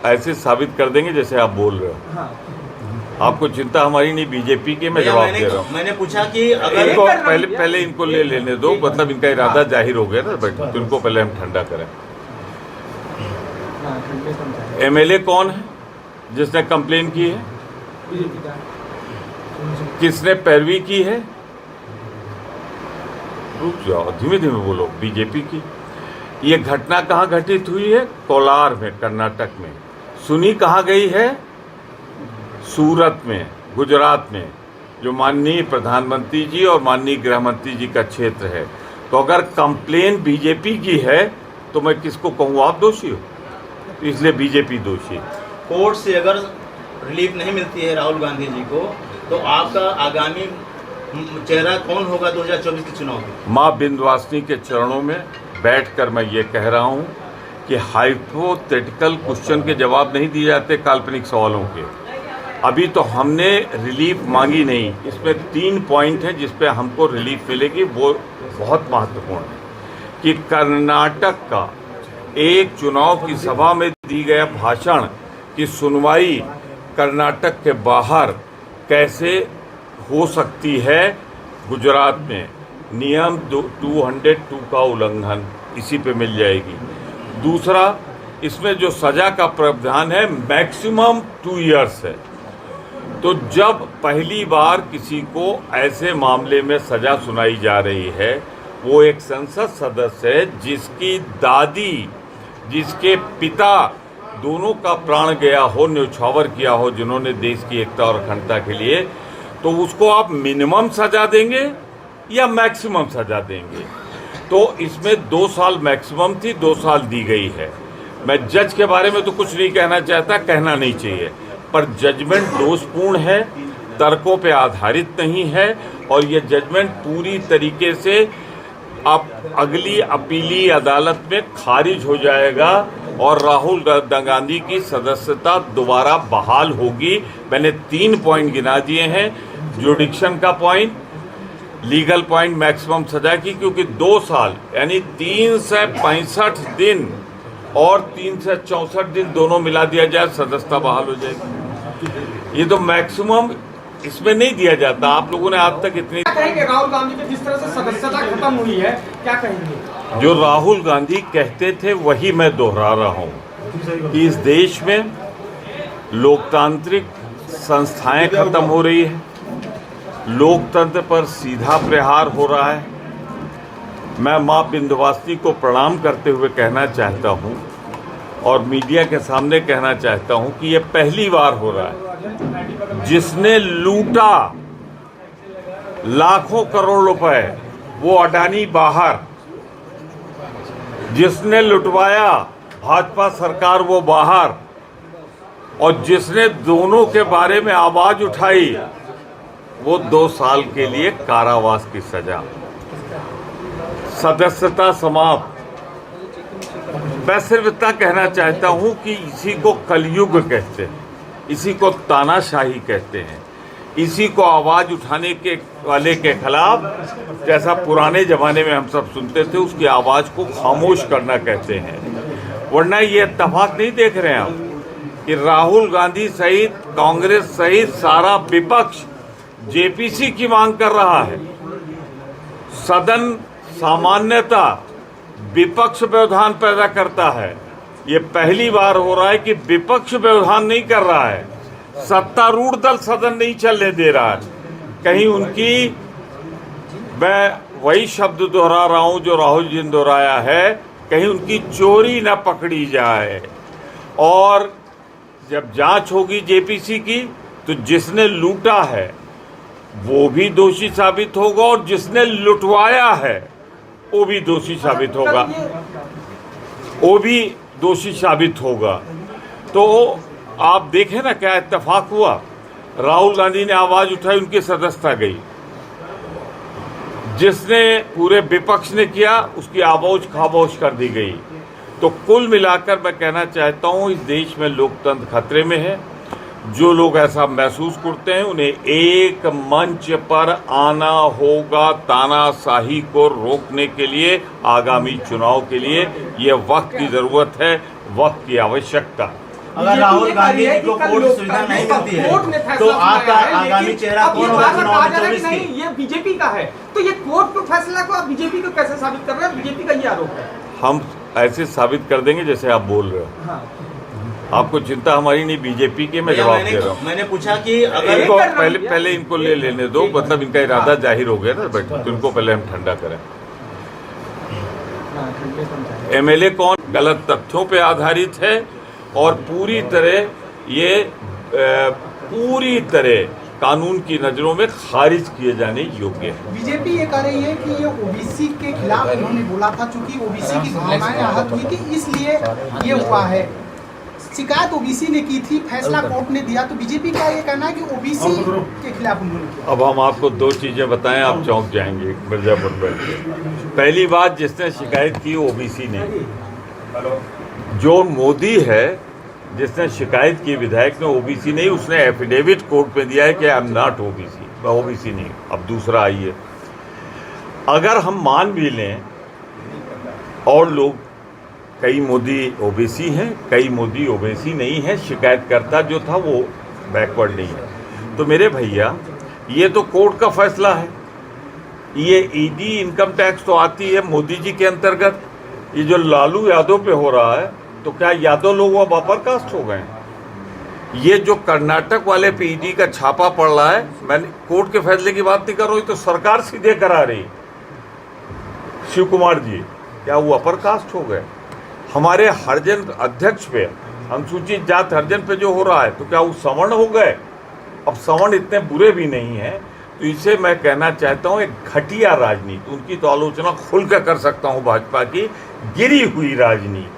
ऐसे साबित कर देंगे जैसे आप बोल रहे हो। हाँ। आपको चिंता हमारी नहीं, बीजेपी के, मैं जवाब दे रहा हूँ। मैंने पूछा कि अगर इनको पहले इनको ले लेने दो, मतलब इनका इरादा जाहिर हो गया ना बैठो, तो इनको पहले हम ठंडा करें। एमएलए कौन है जिसने कंप्लेन की है? किसने पैरवी की है? रुक जाओ, धीमे धीमे बोलो। बीजेपी की। ये घटना कहाँ घटित हुई है? कोलार में, कर्नाटक में। सुनी कहाँ गई है? सूरत में, गुजरात में, जो माननीय प्रधानमंत्री जी और माननीय गृह मंत्री जी का क्षेत्र है। तो अगर कंप्लेन बीजेपी की है तो मैं किसको कहूँ आप दोषी हो? इसलिए बीजेपी दोषी। कोर्ट से अगर रिलीफ नहीं मिलती है राहुल गांधी जी को, तो आपका आगामी चेहरा कौन होगा 2024 के चुनाव में? माँ विंध्यवासिनी के चरणों में बैठकर मैं ये कह रहा हूँ कि हाइपोथेटिकल क्वेश्चन के जवाब नहीं दिए जाते काल्पनिक सवालों के। अभी तो हमने रिलीफ मांगी नहीं। इसमें 3 पॉइंट हैं जिस पे हमको रिलीफ मिलेगी, वो बहुत महत्वपूर्ण है कि कर्नाटक का एक चुनाव की सभा में दी गया भाषण की सुनवाई कर्नाटक के बाहर कैसे हो सकती है गुजरात में, नियम 202 का उल्लंघन, इसी पे मिल जाएगी। दूसरा, इसमें जो सजा का प्रावधान है मैक्सिमम 2 इयर्स है। तो जब पहली बार किसी को ऐसे मामले में सजा सुनाई जा रही है, वो एक संसद सदस्य है जिसकी दादी, जिसके पिता दोनों का प्राण गया हो, न्यौछावर किया हो, जिन्होंने देश की एकता और अखंडता के लिए, तो उसको आप मिनिमम सजा देंगे या मैक्सिमम सजा देंगे? तो इसमें 2 साल मैक्सिमम थी, 2 साल दी गई है। मैं जज के बारे में तो कुछ नहीं कहना चाहता, कहना नहीं चाहिए, पर जजमेंट दोषपूर्ण है, तर्कों पे आधारित नहीं है, और ये जजमेंट पूरी तरीके से अब अगली अपीली अदालत में खारिज हो जाएगा और राहुल गांधी की सदस्यता दोबारा बहाल होगी। मैंने 3 पॉइंट गिना दिए हैं, जुडिक्शन का पॉइंट, लीगल पॉइंट, मैक्सिमम सजा की, क्योंकि 2 साल यानी 365 दिन और 364 दिन दोनों मिला दिया जाए, सदस्यता बहाल हो जाएगी। ये तो मैक्सिमम इसमें नहीं दिया जाता। आप लोगों ने आज तक इतनी, क्या कहेंगे राहुल गांधी की जिस तरह से सदस्यता खत्म हुई है, क्या कहेंगे? जो राहुल गांधी कहते थे वही मैं दोहरा रहा हूँ कि इस देश में लोकतांत्रिक संस्थाएं खत्म हो रही है, लोकतंत्र पर सीधा प्रहार हो रहा है। मैं माँ विंध्यवासिनी को प्रणाम करते हुए कहना चाहता हूँ और मीडिया के सामने कहना चाहता हूँ कि ये पहली बार हो रहा है जिसने लूटा लाखों करोड़ रुपए, वो अडानी बाहर, जिसने लुटवाया भाजपा सरकार वो बाहर, और जिसने दोनों के बारे में आवाज उठाई वो 2 साल के लिए कारावास की सजा, सदस्यता समाप्त। मैं सिर्फ इतना कहना चाहता हूं कि इसी को कलयुग कहते हैं, इसी को तानाशाही कहते हैं, इसी को आवाज उठाने के वाले के खिलाफ, जैसा पुराने जमाने में हम सब सुनते थे, उसकी आवाज को खामोश करना कहते हैं। वरना ये इत्तेफाक नहीं देख रहे हैं आप कि राहुल गांधी सहित कांग्रेस सहित सारा विपक्ष जेपीसी की मांग कर रहा है। सदन सामान्यता विपक्ष व्यवधान पैदा करता है, ये पहली बार हो रहा है कि विपक्ष व्यवधान नहीं कर रहा है, सत्तारूढ़ दल सदन नहीं चलने दे रहा है। कहीं उनकी, मैं वही शब्द दोहरा रहा हूं जो राहुल जी ने दोहराया है, कहीं उनकी चोरी न पकड़ी जाए। और जब जांच होगी जेपीसी की, तो जिसने लूटा है वो भी दोषी साबित होगा और जिसने लुटवाया है वो भी दोषी साबित होगा, वो भी दोषी साबित होगा। तो आप देखें ना क्या इत्तेफाक हुआ, राहुल गांधी ने आवाज उठाई, उनकी सदस्यता गई। जिसने पूरे विपक्ष ने किया उसकी आवाज खामोश कर दी गई। तो कुल मिलाकर मैं कहना चाहता हूं इस देश में लोकतंत्र खतरे में है। जो लोग ऐसा महसूस करते हैं उन्हें एक मंच पर आना होगा तानाशाही को रोकने के लिए, आगामी चुनाव के लिए। ये वक्त की जरूरत है, वक्त की आवश्यकता। अगर राहुल गांधी जी को कोर्ट सुविधा नहीं मिलती है तो आपका आगामी चेहरा कौन होगा चुनाव में 24 की? ये बीजेपी का है, तो ये कोर्ट के फैसला को आप बीजेपी को कैसे साबित कर रहे हैं? बीजेपी का ये आरोप है। हम ऐसे साबित कर देंगे जैसे आप बोल रहे हो। हाँ। आपको चिंता हमारी नहीं, बीजेपी की मैं जवाब दे रहा हूँ। मैंने पूछा कि अगर इनको पहले इनको ले लेने दो, मतलब इनका इरादा जाहिर हो गया ना बैठो, तो इनको पहले हम ठंडा करें। एमएलए कौन गलत तथ्यों पे आधारित है और पूरी तरह कानून की नजरों में खारिज किए जाने योग्य है। बीजेपी ये कह रही है कि ये ओबीसी के खिलाफ उन्होंने बोला था, चूंकि ओबीसी की भावनाएं आहत हुई थी इसलिए ये हुआ है। शिकायत ओबीसी ने की थी, फैसला कोर्ट ने दिया, तो बीजेपी का ये कहना है कि ओबीसी के खिलाफ उन्होंने किया। अब हम आपको दो चीजें बताएं, आप चौंक जाएंगे मिर्जापुर में। पहली बात, जिसने शिकायत की ओबीसी ने, जो मोदी है जिसने शिकायत की विधायक ने, ओबीसी नहीं, उसने एफिडेविट कोर्ट में दिया है कि आई एम नॉट ओबीसी, मैं ओबीसी नहीं। अब दूसरा आइए, अगर हम मान भी लें और लोग, कई मोदी ओबीसी हैं, कई मोदी ओबीसी नहीं है, शिकायतकर्ता जो था वो बैकवर्ड नहीं है, तो मेरे भैया ये तो कोर्ट का फैसला है। ये ईडी इनकम टैक्स तो आती है मोदी जी के अंतर्गत। ये जो लालू यादव पे हो रहा है, तो क्या यादव लोग अब अपर कास्ट हो गए? ये जो कर्नाटक वाले पे ईडी का छापा पड़ रहा है, मैंने कोर्ट के फैसले की बात नहीं कर रहा हूं, तो सरकार सीधे करा रही। शिव कुमार जी, क्या वो अपर कास्ट हो गए? हमारे हरिजन अध्यक्ष पे, अनुसूचित जात हरिजन पे जो हो रहा है, तो क्या वो सवर्ण हो गए? अब सवर्ण इतने बुरे भी नहीं है, तो इसे मैं कहना चाहता हूं एक घटिया राजनीति। उनकी तो आलोचना खुलकर कर सकता हूं, भाजपा की गिरी हुई राजनीति।